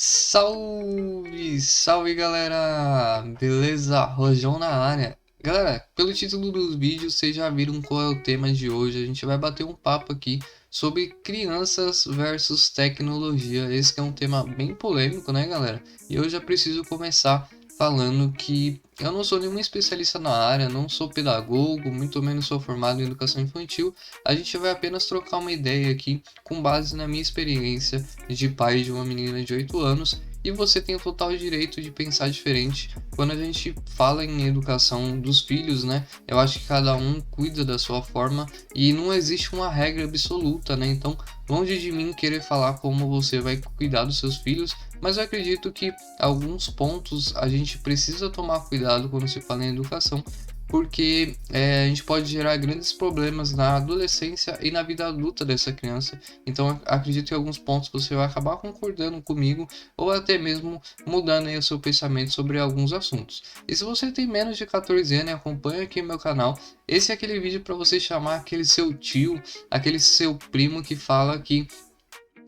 Salve, salve galera! Beleza? Rojão na área. Galera, pelo título dos vídeos vocês já viram qual é o tema de hoje. A gente vai bater um papo aqui sobre crianças versus tecnologia. Esse que é um tema bem polêmico, né, galera? E eu já preciso começar falando que eu não sou nenhum especialista na área, não sou pedagogo, muito menos sou formado em educação infantil. A gente vai apenas trocar uma ideia aqui com base na minha experiência de pai de uma menina de 8 anos, e você tem o total direito de pensar diferente quando a gente fala em educação dos filhos, né? Eu acho que cada um cuida da sua forma e não existe uma regra absoluta, né? Então, longe de mim querer falar como você vai cuidar dos seus filhos, mas eu acredito que alguns pontos a gente precisa tomar cuidado quando se fala em educação, porque a gente pode gerar grandes problemas na adolescência e na vida adulta dessa criança. Então, acredito que alguns pontos você vai acabar concordando comigo ou até mesmo mudando aí o seu pensamento sobre alguns assuntos. E se você tem menos de 14 anos e acompanha aqui meu canal, esse é aquele vídeo para você chamar aquele seu tio, aquele seu primo que fala que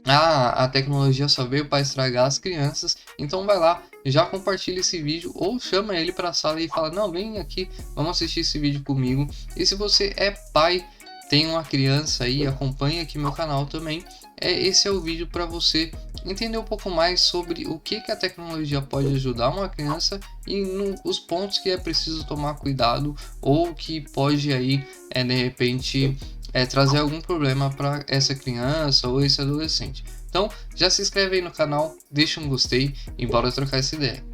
a tecnologia só veio para estragar as crianças. Então vai lá, já compartilha esse vídeo ou chama ele para a sala e fala: não, vem aqui, vamos assistir esse vídeo comigo. E se você é pai, tem uma criança aí, acompanha aqui meu canal também. Esse é o vídeo para você entender um pouco mais sobre o que a tecnologia pode ajudar uma criança e os pontos que é preciso tomar cuidado ou que pode aí de repente trazer algum problema para essa criança ou esse adolescente. Então, já se inscreve aí no canal, deixa um gostei e bora trocar essa ideia.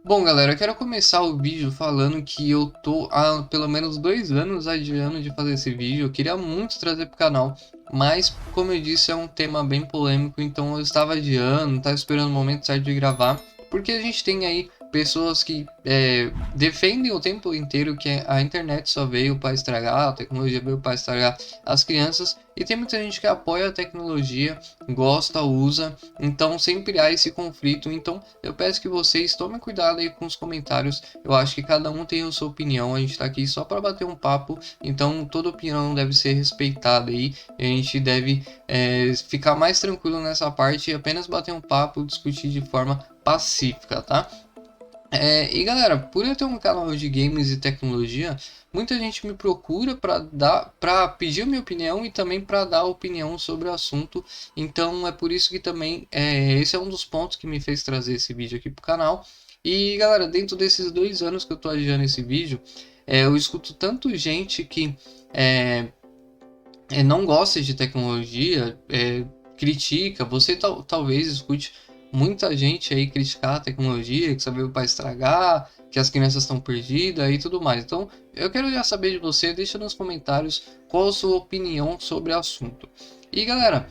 Bom, galera, eu quero começar o vídeo falando que eu tô há pelo menos 2 anos adiando de fazer esse vídeo. Eu queria muito trazer pro canal, mas como eu disse, é um tema bem polêmico, então eu estava adiando, estava esperando o momento certo de gravar, porque a gente tem aí pessoas que defendem o tempo inteiro que a internet só veio para estragar, a tecnologia veio para estragar as crianças, e tem muita gente que apoia a tecnologia, gosta, usa, então sempre há esse conflito. Então eu peço que vocês tomem cuidado aí com os comentários. Eu acho que cada um tem a sua opinião, a gente tá aqui só para bater um papo, então toda opinião deve ser respeitada aí, e a gente deve ficar mais tranquilo nessa parte e apenas bater um papo, discutir de forma pacífica, tá? E galera, por eu ter um canal de games e tecnologia, muita gente me procura para pedir a minha opinião e também para dar opinião sobre o assunto. Então é por isso que também esse é um dos pontos que me fez trazer esse vídeo aqui pro canal. E galera, dentro desses 2 anos que eu tô adiando esse vídeo, eu escuto tanto gente que não gosta de tecnologia, critica. Você talvez escute muita gente aí criticar a tecnologia, que só veio para estragar, que as crianças estão perdidas e tudo mais. Então, eu quero já saber de você, deixa nos comentários qual a sua opinião sobre o assunto. E galera,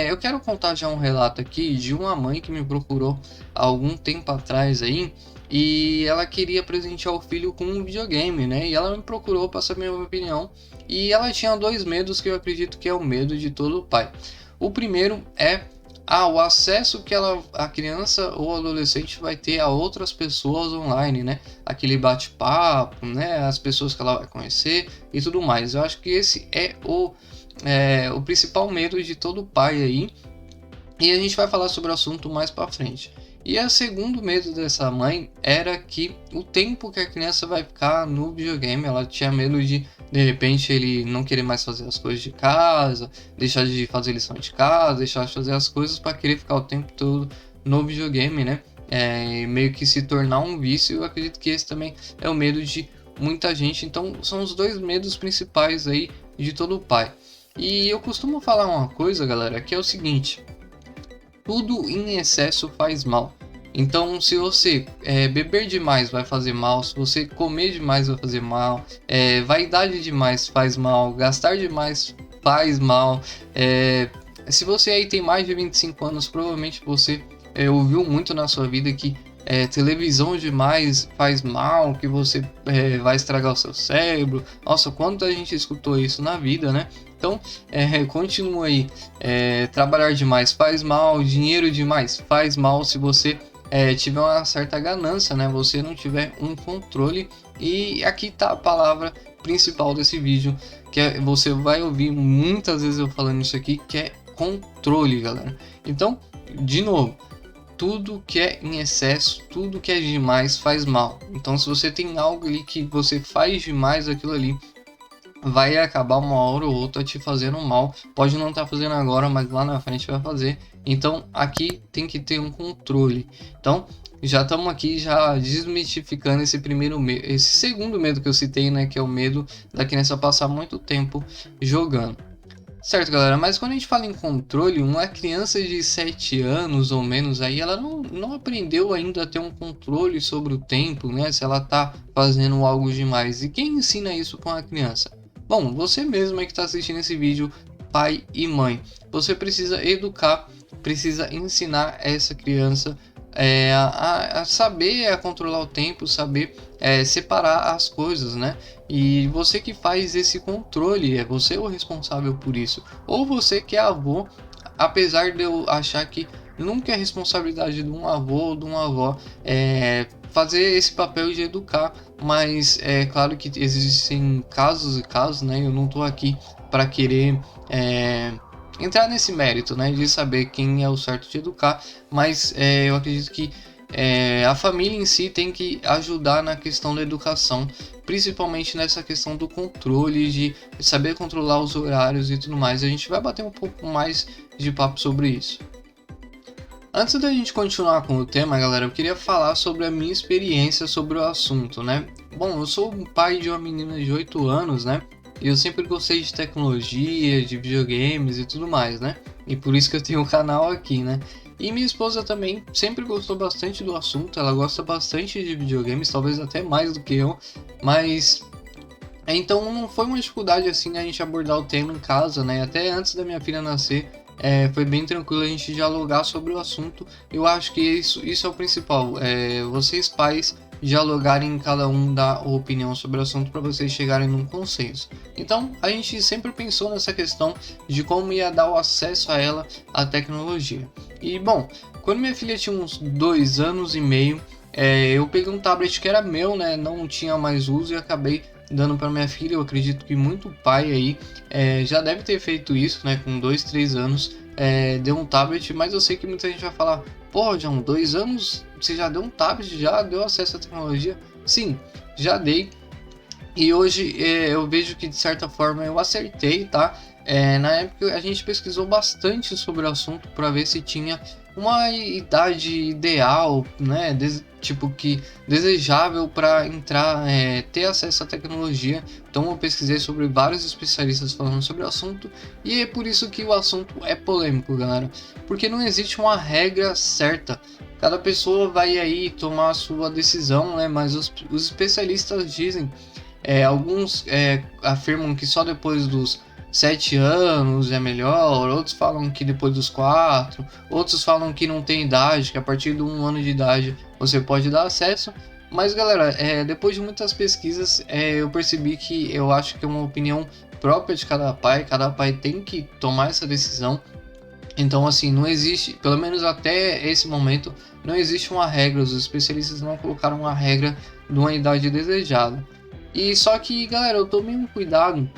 eu quero contar já um relato aqui de uma mãe que me procurou há algum tempo atrás aí, e ela queria presentear o filho com um videogame, né? E ela me procurou para saber a minha opinião. E ela tinha dois medos que eu acredito que é o medo de todo pai. O primeiro é o acesso que a criança ou adolescente vai ter a outras pessoas online, né? Aquele bate-papo, né? As pessoas que ela vai conhecer e tudo mais. Eu acho que esse é o principal medo de todo pai aí. E a gente vai falar sobre o assunto mais para frente. E o segundo medo dessa mãe era que o tempo que a criança vai ficar no videogame, ela tinha medo de repente ele não querer mais fazer as coisas de casa, deixar de fazer lição de casa, deixar de fazer as coisas para querer ficar o tempo todo no videogame, né? Meio que se tornar um vício. Eu acredito que esse também é o medo de muita gente. Então são os dois medos principais aí de todo pai. E eu costumo falar uma coisa, galera, que é o seguinte: tudo em excesso faz mal. Então, se você beber demais vai fazer mal, se você comer demais vai fazer mal, vaidade demais faz mal, gastar demais faz mal. Se você aí tem mais de 25 anos, provavelmente você ouviu muito na sua vida que televisão demais faz mal, que você vai estragar o seu cérebro. Nossa, quanta gente escutou isso na vida, né? Então, continua aí. Trabalhar demais faz mal, dinheiro demais faz mal. Se você tiver uma certa ganância, né? Você não tiver um controle. E aqui tá a palavra principal desse vídeo, que você vai ouvir muitas vezes eu falando isso aqui, que é controle, galera. Então, de novo, tudo que é em excesso, tudo que é demais faz mal. Então, se você tem algo ali que você faz demais aquilo ali, vai acabar uma hora ou outra te fazendo mal. Pode não estar fazendo agora, mas lá na frente vai fazer. Então, aqui tem que ter um controle. Então, já estamos aqui já desmistificando esse primeiro medo, esse segundo medo que eu citei, né, que é o medo da criança passar muito tempo jogando. Certo, galera, mas quando a gente fala em controle, uma criança de 7 anos ou menos aí, ela não aprendeu ainda a ter um controle sobre o tempo, né? Se ela tá fazendo algo demais. E quem ensina isso com a criança? Bom, você mesmo é que está assistindo esse vídeo, pai e mãe. Você precisa educar, precisa ensinar essa criança a saber controlar o tempo, saber separar as coisas, né? E você que faz esse controle, é você o responsável por isso. Ou você que é avô, apesar de eu achar que nunca é responsabilidade de um avô ou de uma avó fazer esse papel de educar, mas é claro que existem casos e casos, né? Eu não tô aqui para querer entrar nesse mérito, né, de saber quem é o certo de educar, mas eu acredito que a família em si tem que ajudar na questão da educação, principalmente nessa questão do controle, de saber controlar os horários e tudo mais. A gente vai bater um pouco mais de papo sobre isso. Antes da gente continuar com o tema, galera, eu queria falar sobre a minha experiência sobre o assunto, né? Bom, eu sou um pai de uma menina de 8 anos, né? E eu sempre gostei de tecnologia, de videogames e tudo mais, né? E por isso que eu tenho um canal aqui, né? E minha esposa também sempre gostou bastante do assunto, ela gosta bastante de videogames, talvez até mais do que eu, mas então não foi uma dificuldade assim a gente abordar o tema em casa, né? Até antes da minha filha nascer, foi bem tranquilo a gente dialogar sobre o assunto. Eu acho que isso é o principal, vocês pais dialogarem, cada um dar opinião sobre o assunto para vocês chegarem num consenso. Então a gente sempre pensou nessa questão de como ia dar o acesso a ela à tecnologia. E bom, quando minha filha tinha uns 2 anos e meio, eu peguei um tablet que era meu, né? Não tinha mais uso e acabei dando para minha filha. Eu acredito que muito pai aí já deve ter feito isso, né? Com 2, 3 anos, deu um tablet, mas eu sei que muita gente vai falar: pô, John, 2 anos você já deu um tablet, já deu acesso à tecnologia? Sim, já dei. E hoje eu vejo que de certa forma eu acertei, tá? Na época a gente pesquisou bastante sobre o assunto para ver se tinha uma idade ideal, né? Tipo que desejável para entrar, ter acesso à tecnologia. Então eu pesquisei sobre vários especialistas falando sobre o assunto e é por isso que o assunto é polêmico, galera. Porque não existe uma regra certa. Cada pessoa vai aí tomar a sua decisão, né? Mas os especialistas dizem, alguns afirmam que só depois dos 7 anos é melhor, outros falam que depois dos 4, outros falam que não tem idade, que a partir de 1 ano de idade você pode dar acesso. Mas galera, depois de muitas pesquisas, eu percebi que eu acho que é uma opinião própria de cada pai tem que tomar essa decisão. Então assim, não existe, pelo menos até esse momento, não existe uma regra, os especialistas não colocaram uma regra de uma idade desejada. E só que, galera, eu tomei um cuidado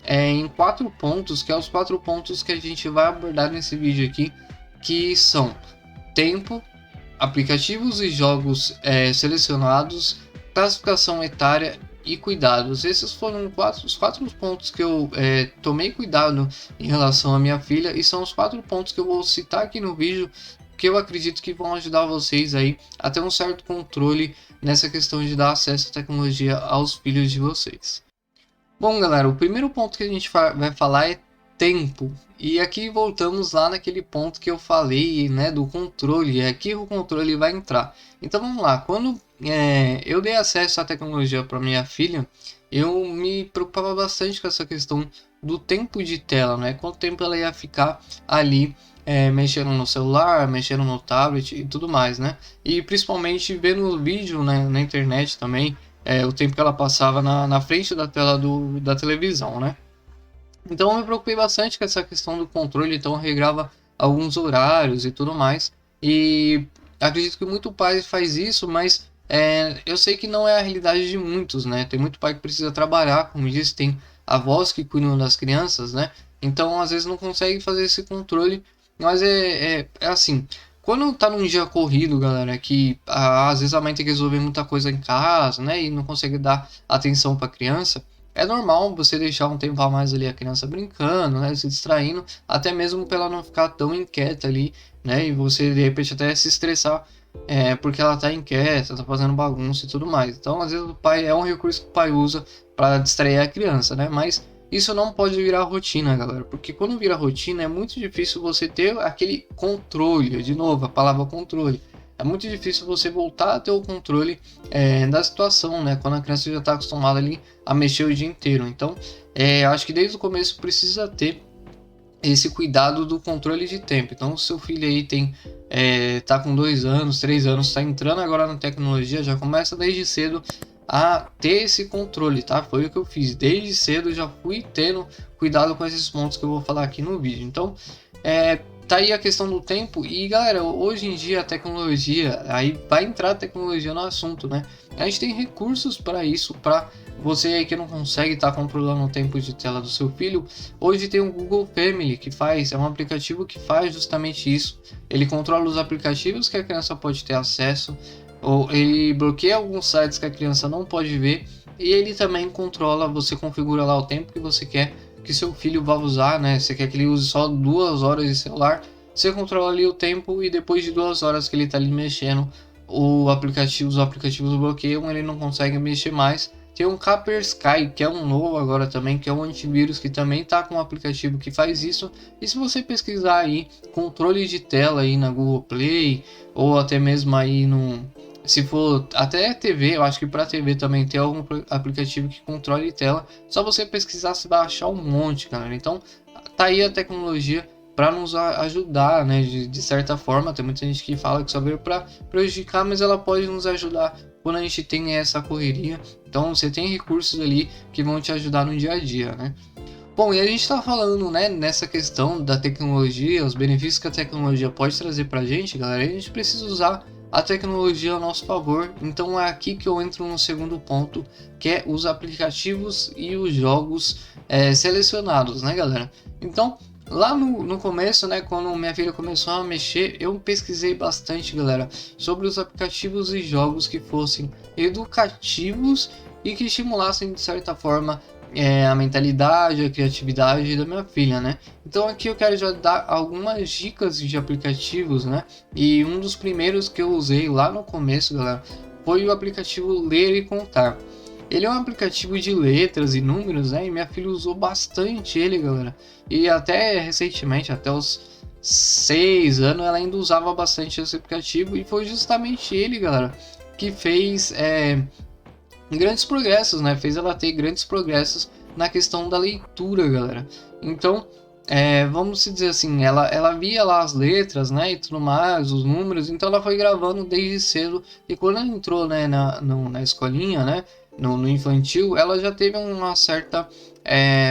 em 4 pontos, que é os 4 pontos que a gente vai abordar nesse vídeo aqui, que são tempo, aplicativos e jogos selecionados, classificação etária e cuidados. Esses foram os 4 pontos que eu tomei cuidado em relação à minha filha, e são os 4 pontos que eu vou citar aqui no vídeo, que eu acredito que vão ajudar vocês aí a ter um certo controle nessa questão de dar acesso à tecnologia aos filhos de vocês. Bom, galera, o primeiro ponto que a gente vai falar é tempo. E aqui voltamos lá naquele ponto que eu falei, né, do controle. É aqui o controle vai entrar. Então vamos lá. Quando eu dei acesso à tecnologia para minha filha, eu me preocupava bastante com essa questão do tempo de tela, né? Quanto tempo ela ia ficar ali mexendo no celular, mexendo no tablet e tudo mais, né? E principalmente vendo vídeo, né, na internet também. O tempo que ela passava na frente da tela da televisão, né? Então eu me preocupei bastante com essa questão do controle, então eu regrava alguns horários e tudo mais. E acredito que muito pai faz isso, mas eu sei que não é a realidade de muitos, né? Tem muito pai que precisa trabalhar, como disse, tem avós que cuidam das crianças, né? Então, às vezes não consegue fazer esse controle, mas é assim, quando tá num dia corrido, galera, que às vezes a mãe tem que resolver muita coisa em casa, né? E não consegue dar atenção pra criança, é normal você deixar um tempo a mais ali a criança brincando, né? Se distraindo, até mesmo pra ela não ficar tão inquieta ali, né? E você de repente até se estressar porque ela tá inquieta, tá fazendo bagunça e tudo mais. Então, às vezes o pai é um recurso que o pai usa para distrair a criança, né? Mas isso não pode virar rotina, galera, porque quando vira rotina é muito difícil você ter aquele controle, de novo, a palavra controle. É muito difícil você voltar a ter o controle da situação, né? Quando a criança já está acostumada ali a mexer o dia inteiro. Então, acho que desde o começo precisa ter esse cuidado do controle de tempo. Então, se seu filho aí tá com 2 anos, 3 anos, está entrando agora na tecnologia, já começa desde cedo a ter esse controle, tá? Foi o que eu fiz. Desde cedo já fui tendo cuidado com esses pontos que eu vou falar aqui no vídeo. Então, tá aí a questão do tempo. E galera, hoje em dia a tecnologia, aí vai entrar a tecnologia no assunto, né? A gente tem recursos para isso, para você aí que não consegue estar controlando o tempo de tela do seu filho. Hoje tem o Google Family que é um aplicativo que faz justamente isso. Ele controla os aplicativos que a criança pode ter acesso, ou ele bloqueia alguns sites que a criança não pode ver, e ele também controla, você configura lá o tempo que você quer que seu filho vá usar, né? Você quer que ele use só 2 horas de celular, você controla ali o tempo, e depois de 2 horas que ele está ali mexendo, os aplicativos bloqueiam, ele não consegue mexer mais. Tem um Kaspersky, que é um novo agora também, que é um antivírus que também está com um aplicativo que faz isso. E se você pesquisar aí controle de tela aí na Google Play, ou até mesmo aí se for até TV, eu acho que para TV também tem algum aplicativo que controle tela. Só você pesquisar, você vai achar um monte, cara. Então, tá aí a tecnologia para nos ajudar, né? De certa forma, tem muita gente que fala que só veio para prejudicar, mas ela pode nos ajudar quando a gente tem essa correria. Então, você tem recursos ali que vão te ajudar no dia a dia, né? Bom, e a gente está falando, né, nessa questão da tecnologia, os benefícios que a tecnologia pode trazer para a gente, galera. A gente precisa usar a tecnologia a nosso favor. Então é aqui que eu entro no segundo ponto, que é os aplicativos e os jogos selecionados, né, galera? Então, lá no começo, né, quando minha filha começou a mexer, eu pesquisei bastante, galera, sobre os aplicativos e jogos que fossem educativos e que estimulassem, de certa forma, a mentalidade, a criatividade da minha filha, né? Então aqui eu quero já dar algumas dicas de aplicativos, né? E um dos primeiros que eu usei lá no começo, galera, foi o aplicativo Ler e Contar. Ele é um aplicativo de letras e números, né? E minha filha usou bastante ele, galera. E até recentemente, até os 6 anos, ela ainda usava bastante esse aplicativo. E foi justamente ele, galera, que fez grandes progressos, né? Fez ela ter grandes progressos na questão da leitura, galera. Então, vamos dizer assim, ela via lá as letras, né, e tudo mais, os números, então ela foi gravando desde cedo, e quando ela entrou, né, na escolinha, né, no infantil, ela já teve uma certa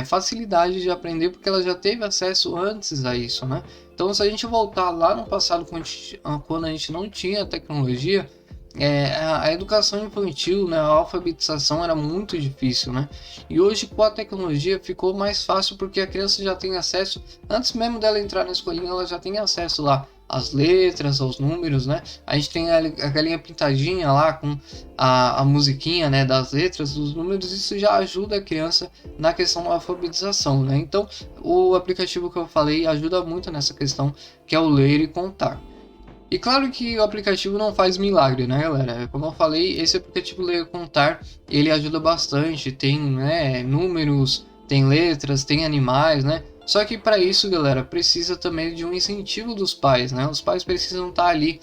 facilidade de aprender, porque ela já teve acesso antes a isso, né. Então, se a gente voltar lá no passado, quando a gente não tinha tecnologia, a educação infantil, né, a alfabetização era muito difícil, né? E hoje com a tecnologia ficou mais fácil, porque a criança já tem acesso, antes mesmo dela entrar na escolinha, ela já tem acesso lá às letras, aos números, né? A gente tem a galinha pintadinha lá com a musiquinha, né, das letras, dos números. Isso já ajuda a criança na questão da alfabetização, né? Então o aplicativo que eu falei ajuda muito nessa questão, que é o Ler e Contar. E claro que o aplicativo não faz milagre, né, galera? Como eu falei, esse aplicativo Ler e Contar, ele ajuda bastante. Tem, né, números, tem letras, tem animais, né? Só que para isso, galera, precisa também de um incentivo dos pais, né? Os pais precisam estar ali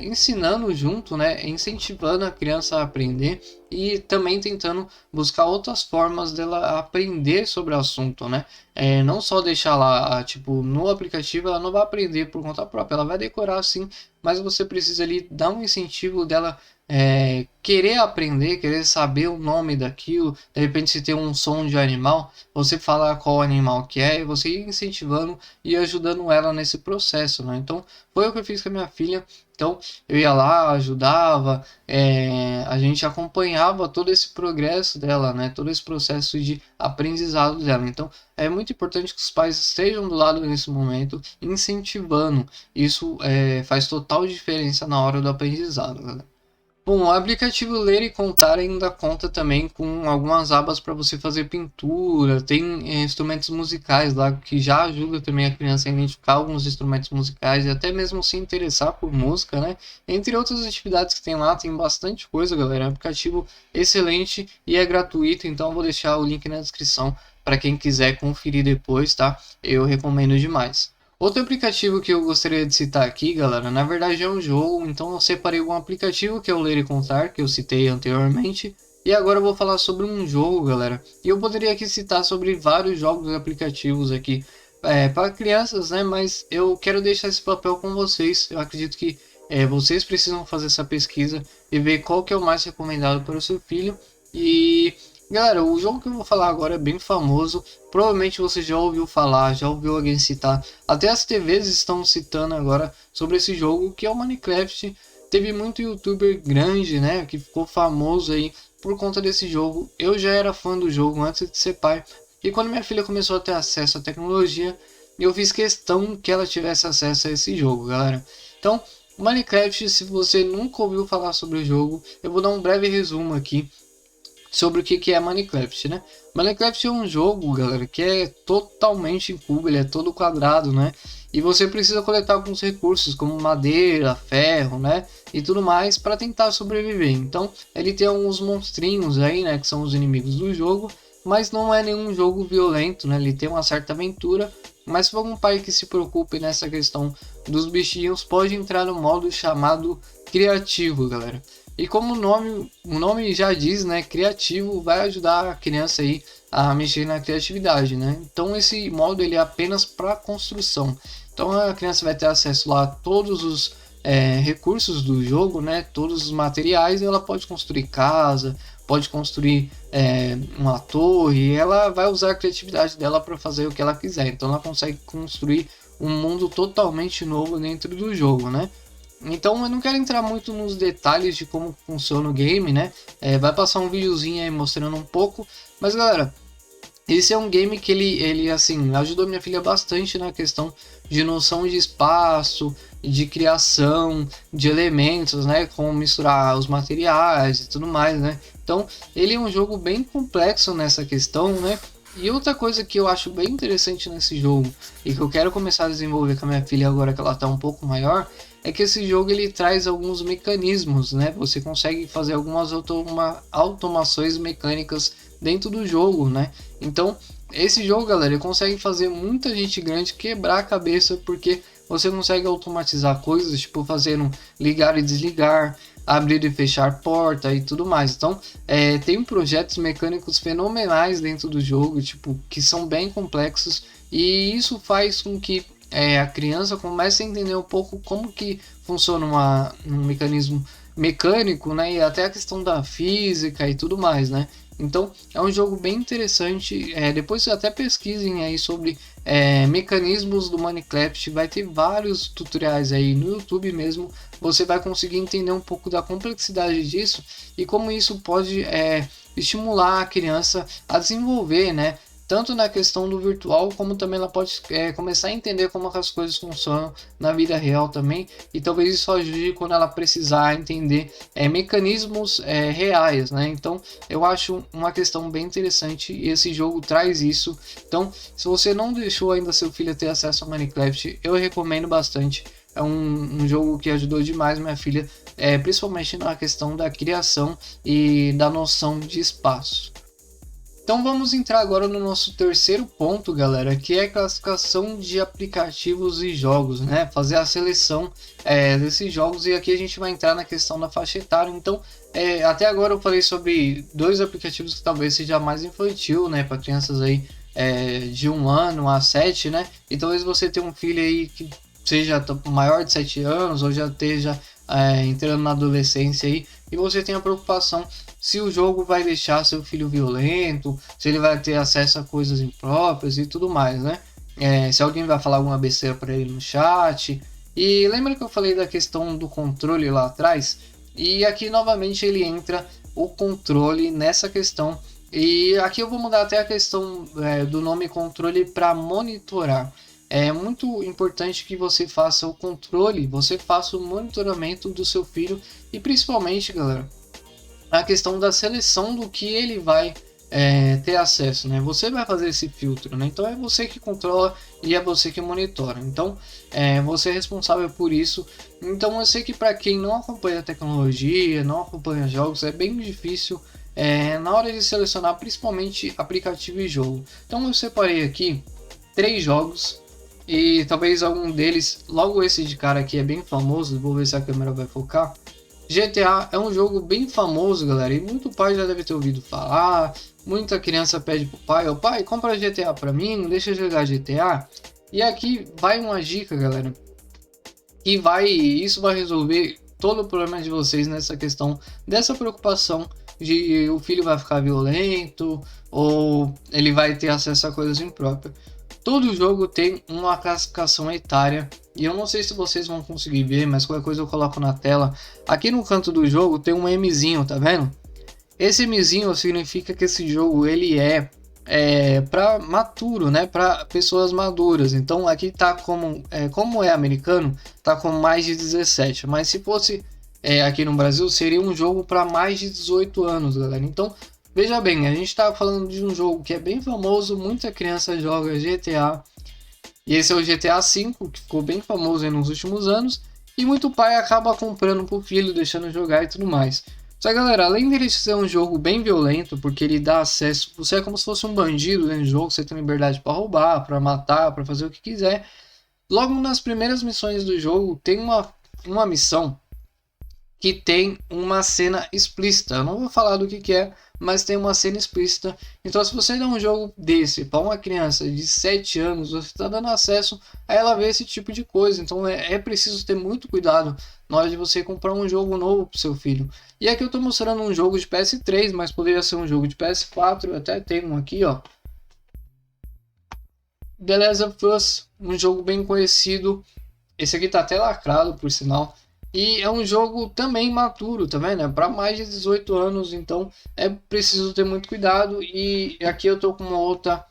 ensinando junto, né? Incentivando a criança a aprender e também tentando buscar outras formas dela aprender sobre o assunto, né? Não só deixar lá, tipo, no aplicativo ela não vai aprender por conta própria, ela vai decorar sim, mas você precisa ali dar um incentivo dela querer aprender, querer saber o nome daquilo, de repente se tem um som de animal, você falar qual animal que é, e você ir incentivando e ajudando ela nesse processo, né? Então, foi o que eu fiz com a minha filha. Então, eu ia lá, ajudava, a gente acompanhava todo esse progresso dela, né? Todo esse processo de aprendizado dela. Então, é muito importante que os pais estejam do lado nesse momento, incentivando. Isso faz total diferença na hora do aprendizado, galera. Bom, o aplicativo Ler e Contar ainda conta também com algumas abas para você fazer pintura, tem instrumentos musicais lá que já ajuda também a criança a identificar alguns instrumentos musicais e até mesmo se interessar por música, né? Entre outras atividades que tem lá, tem bastante coisa, galera. É um aplicativo excelente e é gratuito, então eu vou deixar o link na descrição para quem quiser conferir depois, tá? Eu recomendo demais. Outro aplicativo que eu gostaria de citar aqui, galera, na verdade é um jogo, então eu separei um aplicativo que é o Ler e Contar, que eu citei anteriormente, e agora eu vou falar sobre um jogo, galera. E eu poderia aqui citar sobre vários jogos e aplicativos aqui para crianças, né? Mas eu quero deixar esse papel com vocês. Eu acredito que vocês precisam fazer essa pesquisa e ver qual que é o mais recomendado para o seu filho. E galera, o jogo que eu vou falar agora é bem famoso. Provavelmente você já ouviu falar, já ouviu alguém citar. Até as TVs estão citando agora sobre esse jogo, que é o Minecraft. Teve muito youtuber grande, né, que ficou famoso aí por conta desse jogo. Eu já era fã do jogo antes de ser pai. E quando minha filha começou a ter acesso à tecnologia, eu fiz questão que ela tivesse acesso a esse jogo, galera. Então, Minecraft, se você nunca ouviu falar sobre o jogo, eu vou dar um breve resumo aqui sobre o que é Minecraft, né? Minecraft é um jogo, galera, que é totalmente em cubo, ele é todo quadrado, né? E você precisa coletar alguns recursos como madeira, ferro, né? E tudo mais para tentar sobreviver. Então, ele tem alguns monstrinhos aí, né? Que são os inimigos do jogo, mas não é nenhum jogo violento, né? Ele tem uma certa aventura, mas para um pai que se preocupe nessa questão dos bichinhos, pode entrar no modo chamado criativo, galera. E como o nome já diz, né, criativo vai ajudar a criança aí a mexer na criatividade, né? Então esse modo ele é apenas para construção. Então a criança vai ter acesso lá a todos os recursos do jogo, né? Todos os materiais, e ela pode construir casa, pode construir uma torre. Ela vai usar a criatividade dela para fazer o que ela quiser. Então ela consegue construir um mundo totalmente novo dentro do jogo, né? Então eu não quero entrar muito nos detalhes de como funciona o game, né? Vai passar um videozinho aí mostrando um pouco. Mas galera, esse é um game que ele assim, ajudou minha filha bastante na questão de noção de espaço, de criação, de elementos, né? Como misturar os materiais e tudo mais, né? Então ele é um jogo bem complexo nessa questão, né? E outra coisa que eu acho bem interessante nesse jogo e que eu quero começar a desenvolver com a minha filha agora que ela está um pouco maior, é que esse jogo ele traz alguns mecanismos, né? Você consegue fazer algumas automações mecânicas dentro do jogo, né? Então, esse jogo, galera, ele consegue fazer muita gente grande quebrar a cabeça porque você consegue automatizar coisas, tipo fazer um ligar e desligar, abrir e fechar porta e tudo mais. Então, tem projetos mecânicos fenomenais dentro do jogo, tipo, que são bem complexos, e isso faz com que a criança comece a entender um pouco como que funciona um mecanismo mecânico, né? E até a questão da física e tudo mais, né? Então é um jogo bem interessante. Depois até pesquisem aí sobre mecanismos do Minecraft. Vai ter vários tutoriais aí no YouTube mesmo. Você vai conseguir entender um pouco da complexidade disso e como isso pode estimular a criança a desenvolver, né? Tanto na questão do virtual, como também ela pode começar a entender como as coisas funcionam na vida real também, e talvez isso ajude quando ela precisar entender mecanismos reais, né? Então eu acho uma questão bem interessante e esse jogo traz isso. Então, se você não deixou ainda seu filho ter acesso ao Minecraft, eu recomendo bastante. É um jogo que ajudou demais minha filha, principalmente na questão da criação e da noção de espaço. Então vamos entrar agora no nosso terceiro ponto, galera, que é a classificação de aplicativos e jogos, né? Fazer a seleção desses jogos, e aqui a gente vai entrar na questão da faixa etária. Então, até agora eu falei sobre dois aplicativos que talvez seja mais infantil, né? Para crianças aí de 1 ano a 7, né? E talvez você tenha um filho aí que seja maior de 7 anos ou já esteja entrando na adolescência aí. e você tem a preocupação se o jogo vai deixar seu filho violento, se ele vai ter acesso a coisas impróprias e tudo mais, né? Se alguém vai falar alguma besteira para ele no chat. E lembra que eu falei da questão do controle lá atrás? E aqui novamente ele entra o controle nessa questão. E aqui eu vou mudar até a questão do nome controle para monitorar. É muito importante que você faça o controle, você faça o monitoramento do seu filho e principalmente, galera, a questão da seleção do que ele vai ter acesso, né? Você vai fazer esse filtro, né? Então é você que controla e é você que monitora. Então você é responsável por isso. Então eu sei que para quem não acompanha a tecnologia, não acompanha jogos, é bem difícil na hora de selecionar, principalmente aplicativo e jogo. Então eu separei aqui 3 jogos e talvez algum deles, logo esse de cara aqui é bem famoso. Vou ver se a câmera vai focar. GTA é um jogo bem famoso, galera, e muito pai já deve ter ouvido falar. Muita criança pede pro pai: "Ô pai, compra GTA pra mim, deixa eu jogar GTA". E aqui vai uma dica, galera, que isso vai resolver todo o problema de vocês nessa questão dessa preocupação de o filho vai ficar violento ou ele vai ter acesso a coisas impróprias. Todo jogo tem uma classificação etária e eu não sei se vocês vão conseguir ver, mas qualquer coisa eu coloco na tela. Aqui no canto do jogo tem um Mzinho, tá vendo? Esse Mzinho significa que esse jogo ele é para maturo, né? Para pessoas maduras. Então aqui tá como é americano, tá com mais de 17. Mas se fosse aqui no Brasil seria um jogo para mais de 18 anos, galera. Então veja bem, a gente está falando de um jogo que é bem famoso, muita criança joga GTA. E esse é o GTA V, que ficou bem famoso aí nos últimos anos. E muito pai acaba comprando pro filho, deixando jogar e tudo mais. Só que, galera, além dele ser um jogo bem violento, porque ele dá acesso... Você é como se fosse um bandido dentro do jogo, você tem liberdade para roubar, para matar, para fazer o que quiser. Logo nas primeiras missões do jogo, tem uma missão que tem uma cena explícita. Eu não vou falar do que é, mas tem uma cena explícita. Então se você dá um jogo desse para uma criança de 7 anos, você está dando acesso a ela ver esse tipo de coisa. Então é preciso ter muito cuidado na hora de você comprar um jogo novo para o seu filho. E aqui eu estou mostrando um jogo de PS3, mas poderia ser um jogo de PS4. Eu até tenho um aqui, ó. The Last of Us, um jogo bem conhecido. Esse aqui tá até lacrado, por sinal. E é um jogo também maturo, tá vendo? É para mais de 18 anos, então é preciso ter muito cuidado. E aqui eu tô com uma outra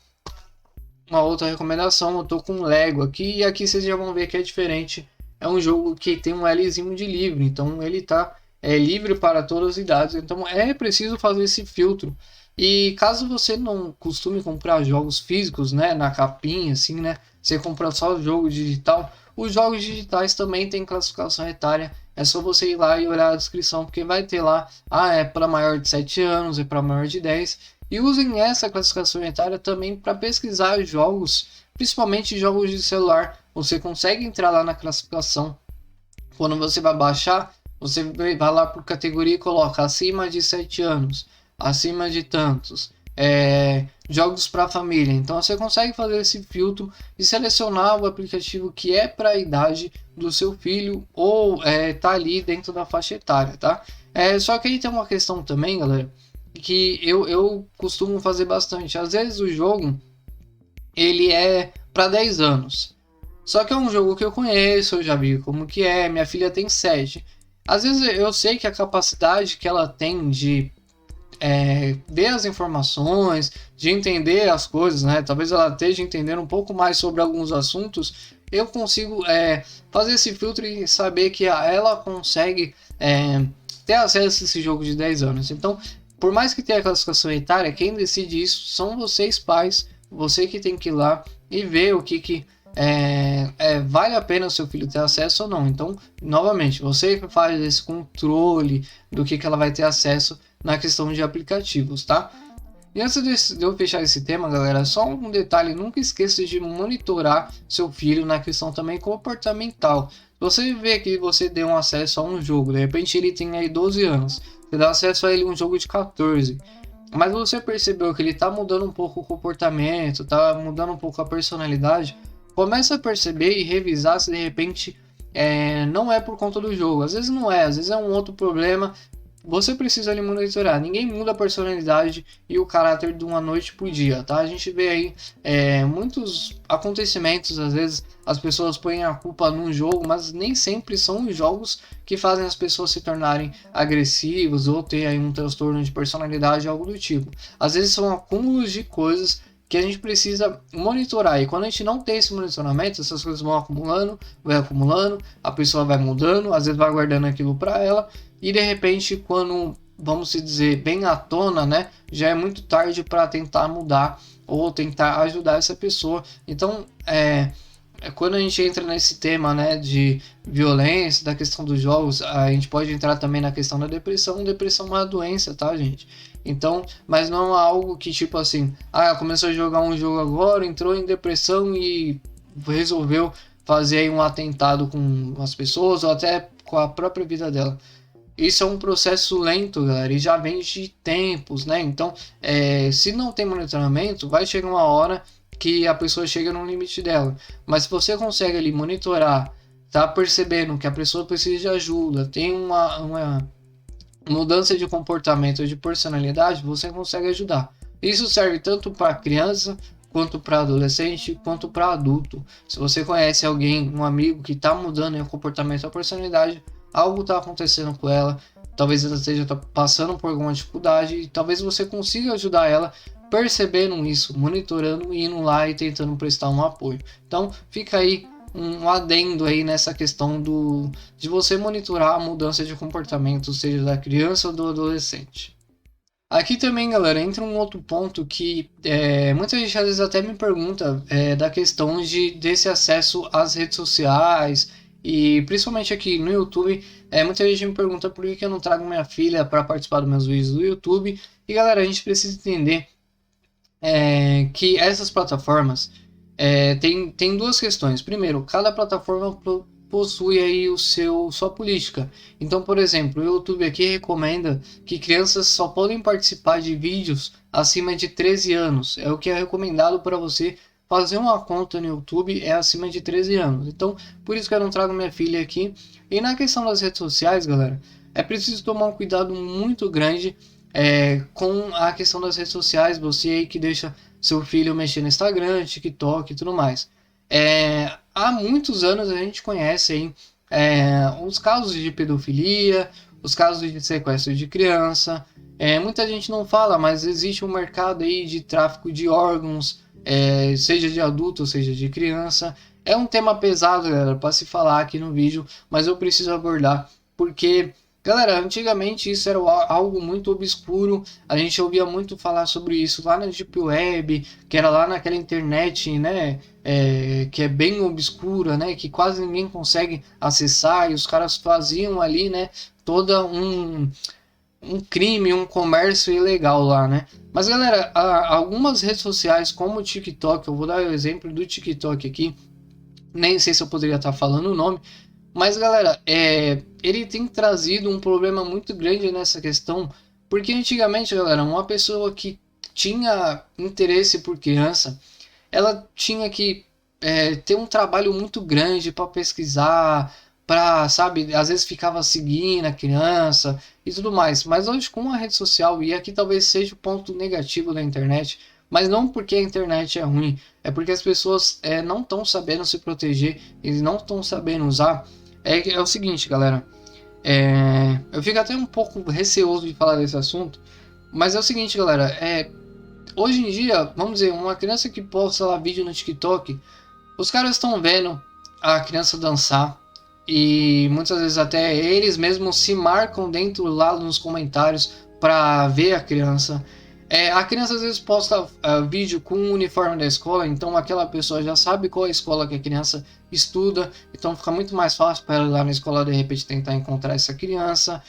recomendação, eu tô com um Lego aqui, e aqui vocês já vão ver que é diferente. É um jogo que tem um Lzinho de livre, então ele tá livre para todas as idades, então é preciso fazer esse filtro. E caso você não costume comprar jogos físicos, né, na capinha, assim, né, você compra só o jogo digital. Os jogos digitais também tem classificação etária, é só você ir lá e olhar a descrição, porque vai ter lá, é para maior de 7 anos, é para maior de 10. E usem essa classificação etária também para pesquisar jogos, principalmente jogos de celular. Você consegue entrar lá na classificação, quando você vai baixar, você vai lá por categoria e coloca acima de 7 anos, acima de tantos. Jogos para família. Então você consegue fazer esse filtro e selecionar o aplicativo que é para a idade do seu filho ou tá ali dentro da faixa etária, tá? Só que aí tem uma questão também, galera, que eu costumo fazer bastante. Às vezes o jogo ele é para 10 anos. Só que é um jogo que eu conheço, eu já vi como que é, minha filha tem 7. Às vezes eu sei que a capacidade que ela tem de ver as informações, de entender as coisas, né? Talvez ela esteja entendendo um pouco mais sobre alguns assuntos. Eu consigo fazer esse filtro e saber que ela consegue ter acesso a esse jogo de 10 anos. Então, por mais que tenha a classificação etária, quem decide isso são vocês pais. Você que tem que ir lá e ver o que vale a pena o seu filho ter acesso ou não. Então, novamente, você que faz esse controle do que ela vai ter acesso na questão de aplicativos, tá? E antes de eu fechar esse tema, galera, só um detalhe: nunca esqueça de monitorar seu filho na questão também comportamental. Você vê que você deu um acesso a um jogo, de repente ele tem aí 12 anos, você dá acesso a ele um jogo de 14, mas você percebeu que ele tá mudando um pouco o comportamento, tá mudando um pouco a personalidade, começa a perceber e revisar se de repente não é por conta do jogo. Às vezes não é, às vezes é um outro problema. você precisa ali monitorar. Ninguém muda a personalidade e o caráter de uma noite pro dia, tá? A gente vê aí muitos acontecimentos, às vezes as pessoas põem a culpa num jogo, mas nem sempre são os jogos que fazem as pessoas se tornarem agressivos ou ter aí um transtorno de personalidade, algo do tipo. Às vezes são acúmulos de coisas que a gente precisa monitorar. E quando a gente não tem esse monitoramento, essas coisas vão acumulando, a pessoa vai mudando, às vezes vai guardando aquilo para ela, e de repente, quando, vamos dizer, bem à tona, né, já é muito tarde para tentar mudar ou tentar ajudar essa pessoa. Então, quando a gente entra nesse tema, né, de violência, da questão dos jogos, a gente pode entrar também na questão da depressão. Depressão é uma doença, tá, gente? Então, mas não é algo que tipo assim, começou a jogar um jogo agora, entrou em depressão e resolveu fazer aí um atentado com as pessoas ou até com a própria vida dela. Isso é um processo lento, galera, e já vem de tempos, né? Então, se não tem monitoramento, vai chegar uma hora que a pessoa chega no limite dela. Mas se você consegue ali monitorar, tá percebendo que a pessoa precisa de ajuda, tem uma mudança de comportamento, de personalidade, você consegue ajudar. Isso serve tanto para criança, quanto para adolescente, quanto para adulto. Se você conhece alguém, um amigo que está mudando o comportamento, a personalidade, algo está acontecendo com ela, talvez ela esteja passando por alguma dificuldade, e talvez você consiga ajudar ela percebendo isso, monitorando, indo lá e tentando prestar um apoio. Então fica aí um adendo aí nessa questão de você monitorar a mudança de comportamento, seja da criança ou do adolescente. Aqui também, galera, entra um outro ponto que muita gente às vezes até me pergunta da questão desse acesso às redes sociais e principalmente aqui no YouTube. Muita gente me pergunta por que eu não trago minha filha para participar dos meus vídeos do YouTube. E galera, a gente precisa entender que essas plataformas tem duas questões. Primeiro, cada plataforma possui aí sua política. Então, por exemplo, o YouTube aqui recomenda que crianças só podem participar de vídeos acima de 13 anos. É o que é recomendado para você fazer uma conta no YouTube, é acima de 13 anos. Então, por isso que eu não trago minha filha aqui. E na questão das redes sociais, galera, é preciso tomar um cuidado muito grande com a questão das redes sociais. Você aí que deixa seu filho mexer no Instagram, TikTok e tudo mais. Há muitos anos a gente conhece aí, os casos de pedofilia, os casos de sequestro de criança. Muita gente não fala, mas existe um mercado aí de tráfico de órgãos, seja de adulto ou seja de criança. É um tema pesado, galera, para se falar aqui no vídeo, mas eu preciso abordar porque, galera, antigamente isso era algo muito obscuro. A gente ouvia muito falar sobre isso lá na Deep Web, que era lá naquela internet, né? Que é bem obscura, né? Que quase ninguém consegue acessar. E os caras faziam ali, né? Toda um crime, um comércio ilegal lá, né? Mas, galera, algumas redes sociais como o TikTok, eu vou dar o exemplo do TikTok aqui. Nem sei se eu poderia estar falando o nome. Mas, galera, ele tem trazido um problema muito grande nessa questão, porque antigamente, galera, uma pessoa que tinha interesse por criança, ela tinha que ter um trabalho muito grande para pesquisar, para, sabe, às vezes ficava seguindo a criança e tudo mais. Mas hoje com a rede social, e aqui talvez seja o ponto negativo da internet, mas não porque a internet é ruim, é porque as pessoas não estão sabendo se proteger, eles não estão sabendo usar. É o seguinte, galera, eu fico até um pouco receoso de falar desse assunto, mas é o seguinte, galera, hoje em dia, vamos dizer, uma criança que posta lá vídeo no TikTok, os caras estão vendo a criança dançar e muitas vezes até eles mesmos se marcam dentro lá nos comentários para ver a criança. A criança às vezes posta vídeo com o uniforme da escola, então aquela pessoa já sabe qual é a escola que a criança estuda, então fica muito mais fácil para ela ir lá na escola de repente tentar encontrar essa criança.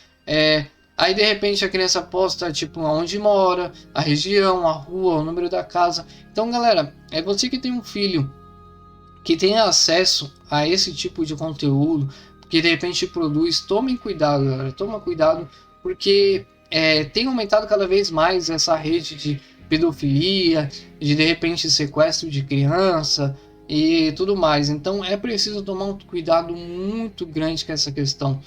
Aí de repente a criança posta tipo onde mora, a região, a rua, o número da casa. Então, galera, é você que tem um filho que tem acesso a esse tipo de conteúdo, que de repente produz, tomem cuidado, galera, toma cuidado, porque tem aumentado cada vez mais essa rede de pedofilia, de repente sequestro de criança e tudo mais. Então é preciso tomar um cuidado muito grande com essa questão,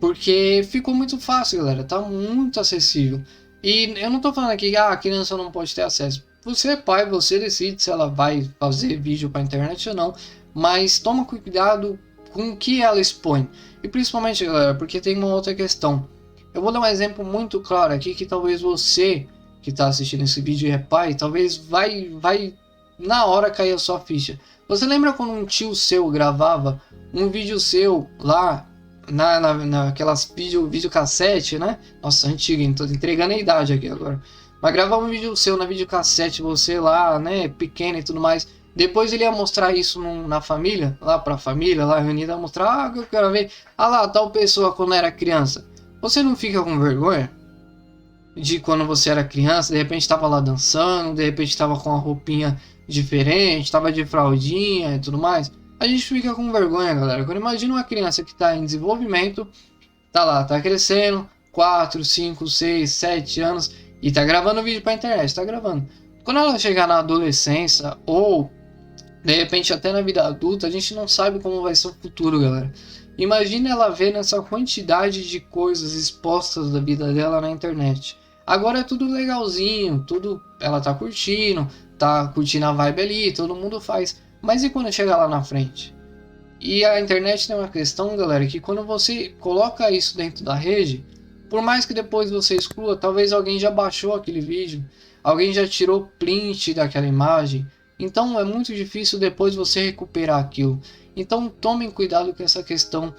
Porque ficou muito fácil, galera, tá muito acessível. E eu não tô falando aqui que a criança não pode ter acesso. Você é pai, você decide se ela vai fazer vídeo para internet ou não, mas toma cuidado com o que ela expõe. E principalmente, galera, porque tem uma outra questão. Eu vou dar um exemplo muito claro aqui que talvez você que está assistindo esse vídeo e é pai, talvez vai na hora cair a sua ficha. Você lembra quando um tio seu gravava um vídeo seu lá naquelas videocassete, né? Nossa, antiga, tô entregando a idade aqui agora. Mas gravava um vídeo seu na videocassete, você lá, né, pequeno e tudo mais. Depois ele ia mostrar isso na família, lá pra família, lá reunida, mostrar, que eu quero ver. Ah lá, tal pessoa quando era criança. Você não fica com vergonha? De quando você era criança, de repente estava lá dançando, de repente estava com uma roupinha diferente, estava de fraldinha e tudo mais. A gente fica com vergonha, galera. Quando imagina uma criança que está em desenvolvimento, tá lá, tá crescendo, 4, 5, 6, 7 anos e tá gravando vídeo pra internet, tá gravando. Quando ela chegar na adolescência ou de repente até na vida adulta, a gente não sabe como vai ser o futuro, galera. Imagina ela vendo essa quantidade de coisas expostas da vida dela na internet. Agora é tudo legalzinho, tudo ela tá curtindo a vibe ali, todo mundo faz. Mas e quando chegar lá na frente? E a internet tem uma questão, galera, que quando você coloca isso dentro da rede, por mais que depois você exclua, talvez alguém já baixou aquele vídeo, alguém já tirou print daquela imagem, então é muito difícil depois você recuperar aquilo. Então tomem cuidado com essa questão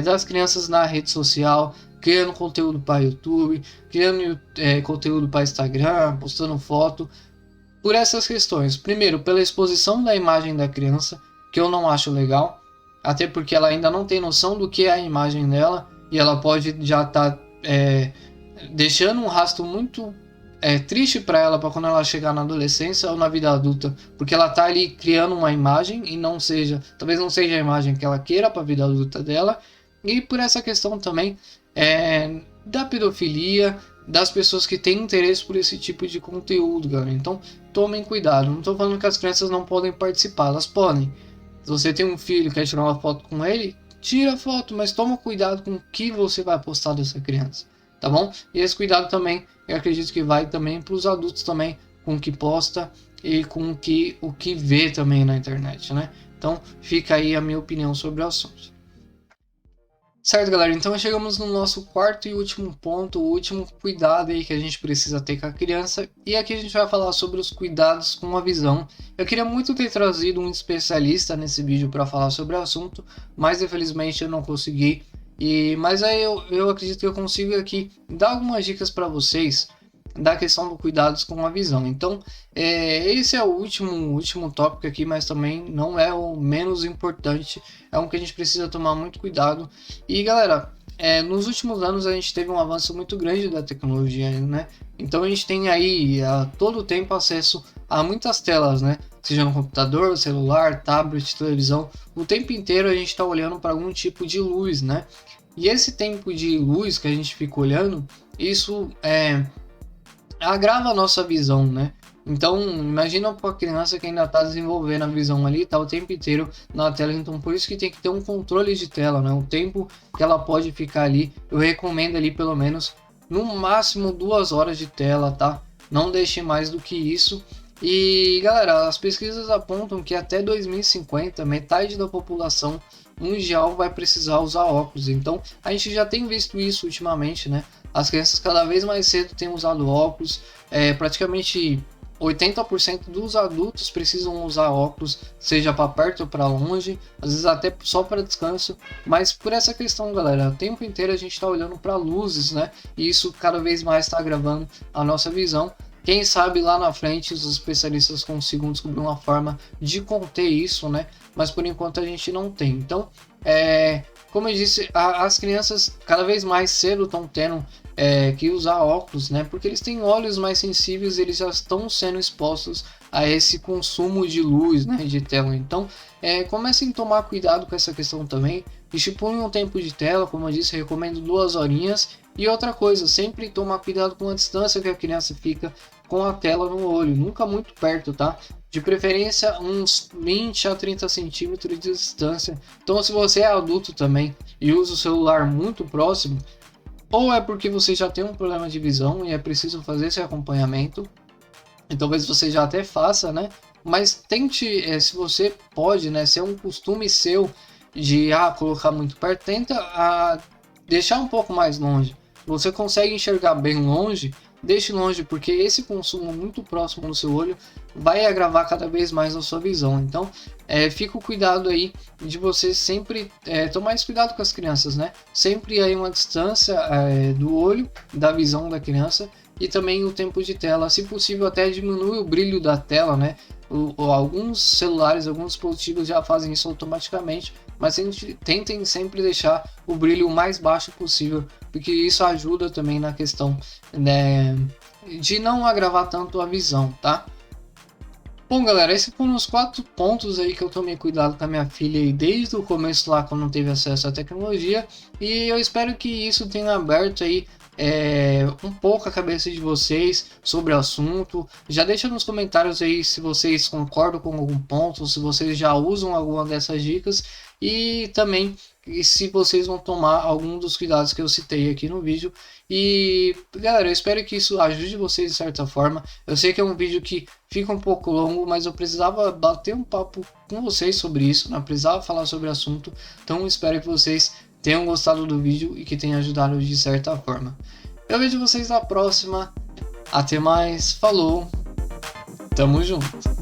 das crianças na rede social, criando conteúdo para YouTube, criando conteúdo para Instagram, postando foto, por essas questões. Primeiro, pela exposição da imagem da criança, que eu não acho legal, até porque ela ainda não tem noção do que é a imagem dela, e ela pode já estar deixando um rastro muito triste para ela para quando ela chegar na adolescência ou na vida adulta, porque ela tá ali criando uma imagem e talvez não seja a imagem que ela queira para a vida adulta dela, e por essa questão também da pedofilia, das pessoas que têm interesse por esse tipo de conteúdo, galera. Então tomem cuidado, não estou falando que as crianças não podem participar, elas podem. Se você tem um filho e quer tirar uma foto com ele, tira a foto, mas toma cuidado com o que você vai postar dessa criança, tá bom? E esse cuidado também, eu acredito que vai também para os adultos também, com o que posta e com o que vê também na internet, né? Então fica aí a minha opinião sobre o assunto. Certo, galera, então chegamos no nosso quarto e último ponto, o último cuidado aí que a gente precisa ter com a criança, e aqui a gente vai falar sobre os cuidados com a visão. Eu queria muito ter trazido um especialista nesse vídeo para falar sobre o assunto, mas infelizmente eu não consegui, mas aí eu acredito que eu consigo aqui dar algumas dicas para vocês da questão do cuidados com a visão. Então, esse é o último tópico aqui, mas também não é o menos importante, é um que a gente precisa tomar muito cuidado. E galera, nos últimos anos a gente teve um avanço muito grande da tecnologia, né? Então a gente tem aí a todo tempo acesso a muitas telas, né? Seja no computador, celular, tablet, televisão, o tempo inteiro a gente está olhando para algum tipo de luz, né? E esse tempo de luz que a gente fica olhando, isso agrava a nossa visão, né? Então, imagina uma criança que ainda está desenvolvendo a visão ali, tá o tempo inteiro na tela, então por isso que tem que ter um controle de tela, né? O tempo que ela pode ficar ali, eu recomendo ali pelo menos, no máximo 2 horas de tela, tá? Não deixe mais do que isso. E galera, as pesquisas apontam que até 2050, metade da população mundial vai precisar usar óculos, então a gente já tem visto isso ultimamente, né? As crianças cada vez mais cedo têm usado óculos, praticamente 80% dos adultos precisam usar óculos, seja para perto ou para longe, às vezes até só para descanso, mas por essa questão, galera, o tempo inteiro a gente está olhando para luzes, né? E isso cada vez mais está agravando a nossa visão. Quem sabe lá na frente os especialistas consigam descobrir uma forma de conter isso, né? Mas por enquanto a gente não tem. Então, como eu disse, as crianças cada vez mais cedo estão tendo que usar óculos, né? Porque eles têm olhos mais sensíveis, eles já estão sendo expostos a esse consumo de luz, né? De tela. Então, comecem a tomar cuidado com essa questão também. Estipulem um tempo de tela, como eu disse, recomendo 2 horinhas. E outra coisa, sempre tomar cuidado com a distância que a criança fica com a tela no olho, nunca muito perto, tá? de preferência uns 20 a 30 centímetros de distância. Então, se você é adulto também e usa o celular muito próximo, ou é porque você já tem um problema de visão e é preciso fazer esse acompanhamento, e talvez você já até faça, né? Mas tente, se você pode, né? Se é um costume seu de colocar muito perto, tenta deixar um pouco mais longe. Você consegue enxergar bem longe, deixe longe, porque esse consumo muito próximo no seu olho vai agravar cada vez mais a sua visão. Então, fica o cuidado aí de você sempre tomar esse cuidado com as crianças, né? Sempre aí uma distância do olho, da visão da criança, e também o tempo de tela, se possível até diminui o brilho da tela, né? Alguns celulares, alguns dispositivos já fazem isso automaticamente, mas tentem sempre deixar o brilho o mais baixo possível, porque isso ajuda também na questão, né, de não agravar tanto a visão, tá? Bom, galera, esses foram os 4 pontos aí que eu tomei cuidado com a minha filha aí desde o começo lá, quando não teve acesso à tecnologia, e eu espero que isso tenha aberto aí um pouco a cabeça de vocês sobre o assunto. Já deixa nos comentários aí se vocês concordam com algum ponto, se vocês já usam alguma dessas dicas, e também se vocês vão tomar algum dos cuidados que eu citei aqui no vídeo. E galera, eu espero que isso ajude vocês de certa forma. Eu sei que é um vídeo que fica um pouco longo, mas eu precisava bater um papo com vocês sobre isso, né? Precisava falar sobre o assunto. Então espero que vocês tenham gostado do vídeo e que tenha ajudado de certa forma. Eu vejo vocês na próxima. Até mais. Falou. Tamo junto.